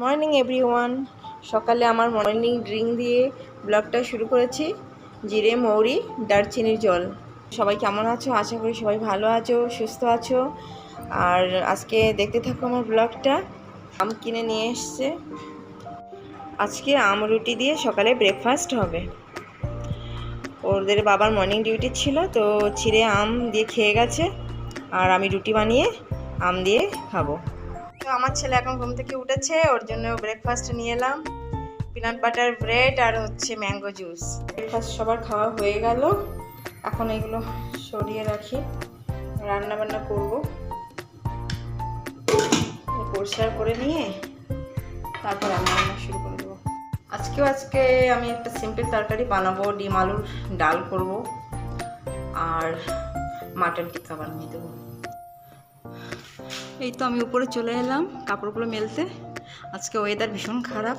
Morning everyone. সকালে আমার morning drink দিয়ে ব্লগটা শুরু করেছি। জিরে, মৌরি, দারচিনির জল। সবাই কেমন আছো? আশা করি সবাই ভালো আছো, সুস্থ আছো। আর আজকে দেখতে থাকো আমার ব্লগটা। আম কিনে নিয়ে এসছে। আজকে আম রুটি দিয়ে সকালে ব্রেকফাস্ট হবে। ওদের বাবার মর্নিং ডিউটি ছিল, তো ছিঁড়ে আম দিয়ে খেয়ে গেছে। আর আমি রুটি বানিয়ে আম দিয়ে খাবো। তো আমার ছেলে এখন ঘুম থেকে উঠেছে, ওর জন্য ব্রেকফাস্ট নিয়ে এলাম। পিনাট বাটার ব্রেড আর হচ্ছে ম্যাঙ্গো জুস। ব্রেকফাস্ট সবার খাওয়া হয়ে গেল। এখন এগুলো সরিয়ে রাখি, রান্না বান্না করবো। পরিষ্কার করে নিয়ে তারপর রান্না বান্না শুরু করে দেবো। আজকে আমি একটা সিম্পল তরকারি বানাবো। ডিম আলুর ডাল করব আর মাটন টিক্কা বানিয়ে দেবো। এই তো আমি উপরে চলে এলাম কাপড়গুলো মেলতে। আজকে ওয়েদার ভীষণ খারাপ।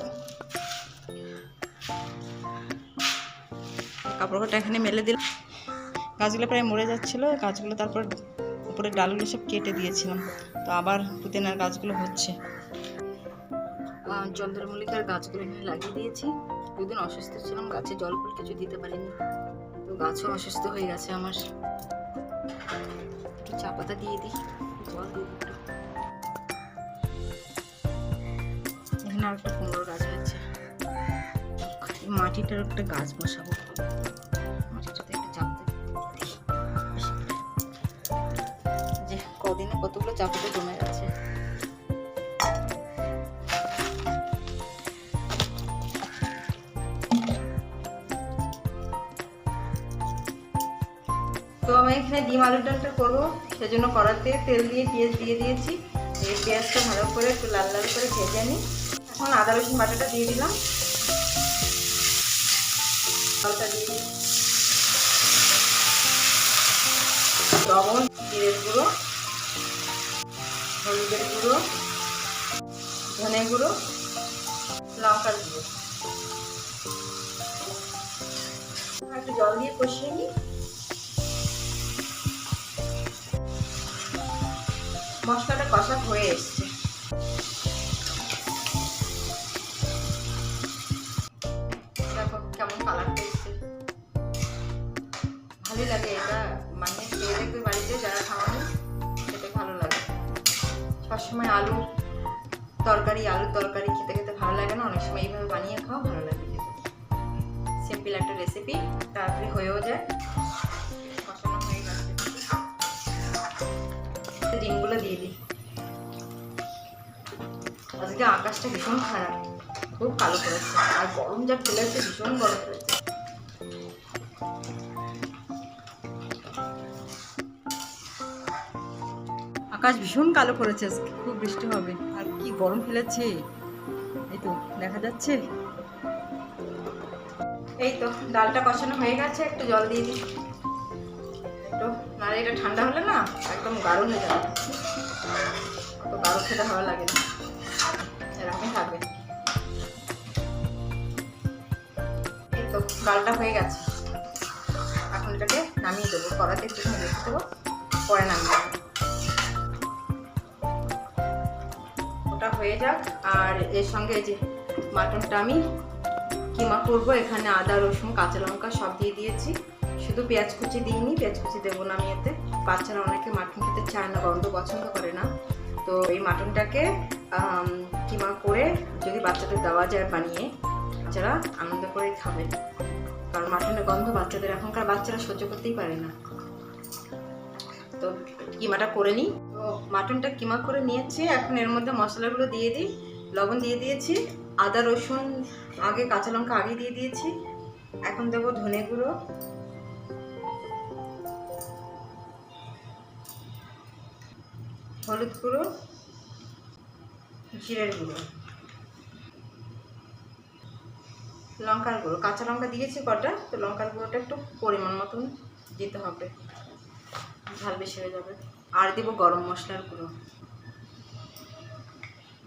কাপড়টা এখানে মেলে দিলাম। গাছগুলো প্রায় মরে যাচ্ছিলো, গাছগুলো তারপর উপরে ডালগুলো সব কেটে দিয়েছিলাম। তো আবার পুদিনার গাছগুলো হচ্ছে। চন্দ্রমল্লিকার গাছগুলো এখানে লাগিয়ে দিয়েছি। দুদিন অসুস্থ ছিলাম, গাছে জল ফল কিছু দিতে পারিনি, তো গাছও অসুস্থ হয়ে গেছে আমার। একটু চা পাতা দিয়ে দিই, জল দিয়ে দিই। এখানে আর একটা কুমড়োর গাছ হয়েছে। মাটিটার একটা গাছ বসাবো, মাটিটাতে একটা চাপ দেবো। যে কদিনে কতগুলো চাপাতে জমে গেছে। তো আমি এখানে ডিম আলুর ডালটা করবো, সেজন্য কড়াতে তেল দিয়ে পেঁয়াজ দিয়ে দিয়েছি। এই পেঁয়াজটা ভালো করে একটু লাল লাল করে ভেজে নিই। এখন আদা রসুন বাটাটা দিয়ে দিলাম, জলটা দিয়ে দিই, লবণ, জিরের গুঁড়ো, হলুদের গুঁড়ো, ধনে গুঁড়ো, লঙ্কার গুঁড়ো। একটু জল দিয়ে কষিয়ে নিই। মশলাটা কষা হয়ে এসছে। দেখো কেমন কালারটা এসছে, ভালোই লাগে। এটা বানিয়ে খেয়ে দেখবে বাড়িতে, যারা খাওয়ানো খেতে ভালো লাগে। সবসময় আলুর তরকারি খেতে খেতে ভালো লাগে না, অনেক সময় এইভাবে বানিয়ে খাও, ভালো লাগে খেতে। সিম্পল একটা রেসিপি, তাড়াতাড়ি হয়েও যায়। কষানো হয়ে গেছে, ডিমগুলো দিয়ে দিই। আজকে আকাশটা ভীষণ খারাপ, খুব কালো করেছে, আর গরম যা ফেলেছে, ভীষণ গরম ফেলেছে। আকাশ ভীষণ কালো করেছে, আজকে খুব বৃষ্টি হবে। আর কি গরম ফেলেছে, এই তো দেখা যাচ্ছে। এই তো ডালটা কষানো হয়ে গেছে, একটু জল দিয়ে দিই একটু, নাহলে এটা ঠান্ডা হলে না একদম গাঢ় হয়ে যাবে। অত গাঢ় খেতে ভালো লাগে না, এরকম থাকবে। এই তো ডালটা হয়ে গেছে, এখন এটাকে নামিয়ে দেবো। কড়াতে একটুখানি রেখে দেবো, পরে নামিয়ে দেবো। ওটা হয়ে যাক। আর এর সঙ্গে যে মাটনটা আমি কিমা করবো, এখানে আদা রসুন কাঁচা লঙ্কা সব দিয়ে দিয়েছি, শুধু পেঁয়াজ কুচি দিইনি, পেঁয়াজ কুচি দেবো না আমি এতে। বাচ্চারা অনেকে মাটন খেতে চায় না, গন্ধ পছন্দ করে না। তো এই মাটনটাকে কিমা করে যদি বাচ্চাদের দেওয়া যায় বানিয়ে, বাচ্চারা আনন্দ করে খাবে। কারণ মাটনের গন্ধ বাচ্চাদের, এখনকার বাচ্চারা সহ্য করতেই পারে না। তো কিমাটা করে নিই। তো মাটনটা কিমা করে নিয়েছি, এখন এর মধ্যে মশলাগুলো দিয়ে দিই। লবণ দিয়ে দিয়েছি, আদা রসুন আগে, কাঁচা লঙ্কা আগে দিয়ে দিয়েছি। এখন দেবো ধনে গুঁড়ো, হলুদ গুঁড়ো, জিরের গুঁড়ো, লঙ্কার গুঁড়ো। কাঁচা লঙ্কা দিয়েছি কটা, তো লঙ্কার গুঁড়োটা একটু পরিমাণ মতন দিতে হবে, ঝাল বেশি হয়ে যাবে। আর দেবো গরম মশলার গুঁড়ো।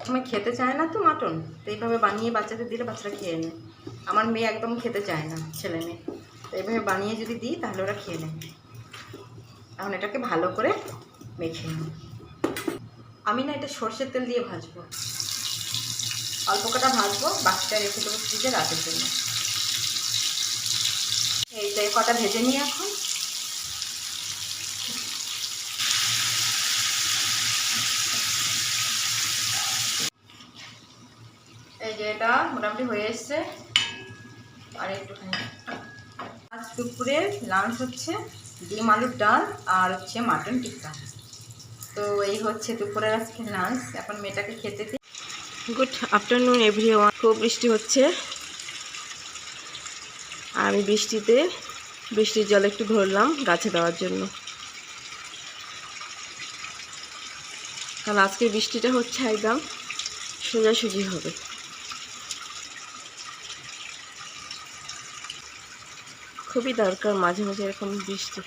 সময় খেতে চায় না তো মাটন, তো এইভাবে বানিয়ে বাচ্চাদের দিলে বাচ্চারা খেয়ে নেয়। আমার মেয়ে একদম খেতে চায় না, ছেলে মেয়ে, তো এইভাবে বানিয়ে যদি দিই তাহলে ওরা খেয়ে নেয়। এখন এটাকে ভালো করে মেখে নিই। আমি না এটা সর্ষের তেল দিয়ে ভাজবো, অল্প কটা ভাজবো, বাকিটা রেখে দেবো ফ্রিজে রাতের জন্য। এইটাই কটা ভেজে নিই এখন। এই যে এটা মোটামুটি হয়ে এসছে, আর একটুখানি। আজ দুপুরের লাঞ্চ হচ্ছে ডিম আলুর ডাল আর হচ্ছে মাটন টিক্কা। তো এই হচ্ছে দুপুরের আজকে লাঞ্চ। এখন মেয়েটাকে খেতে দিই। Good afternoon everyone. খুব বৃষ্টি হচ্ছে, আমি বৃষ্টির জল একটু ধরলাম গাছে দেওয়ার জন্য, কারণ আজকে বৃষ্টিটা হচ্ছে একদম সোজাসুজি হবে। খুবই দরকার মাঝে মাঝে এরকম বৃষ্টি।